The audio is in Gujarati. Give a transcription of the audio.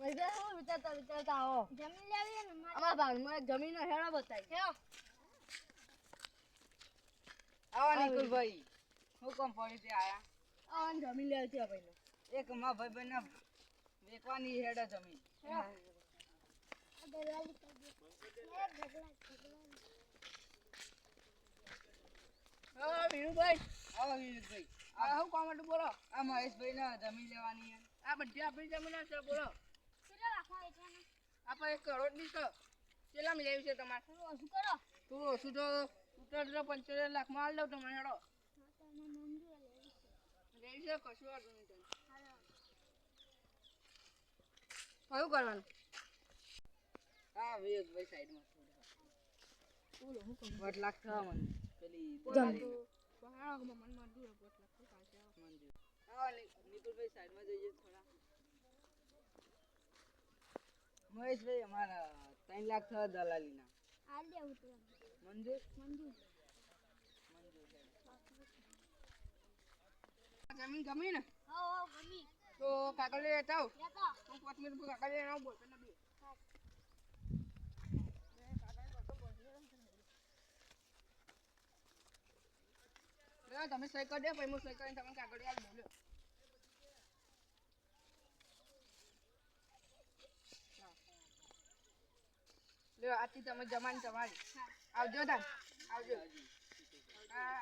પૈસા શું વિચારતા આવો જમીન લેવી ને અમારા ભાગમાં જમીન હેળો બતાવી હેલો આવો નિકુલભાઈ હું કોમ પડી તે આયા આ જમીન લેવી છે ભાઈને એક માં ભાઈ બહેન વેચવાની હેડે જમીન હા વીરુભાઈ આવો વિવેકભાઈ આ હું કામ માટે બોલો આ મહેશભાઈ ના જમીન લેવાની છે આ બધી આપણી જમીન છે બોલો કેટલા રાખવા વેચવાના આપણે 1 કરોડની છે કેટલા લેવી છે તમારે ઓછું કરો થોડું ઓછું તો 75 લાખમાં આલ દઉં તમારે હેડો તમે મંજૂર લેવી લેવી છે કશું વાંધો નહીં તને કયું કરવાનું હા વિવેકભાઈ સાઈડમાં બોલો હું કહું વટ લાખ થવા મને પેલી જમતું મનમાં દૂર પોટલા પાસે મંજૂર આવો નિકુલભાઈ સાઈડમાં જઈએ થોડા મહેશભાઈ અમારા 3 લાખ થવા દલાલીના હાલ દેવું તો મંજૂર મંજૂર જમીન ગમી ને હો ગમી તો કાગળ લેતા આવ લેતા હું 5 મિનિટ કાગળ લઈને આવું બોલતો ને બે તમે સહી કરી દે પછી હું સહી કરીને તમને કાગળ યાદ બોલ્યો લ્યો આથી તમે જમાની તમારી આવજો તાન આવજો હા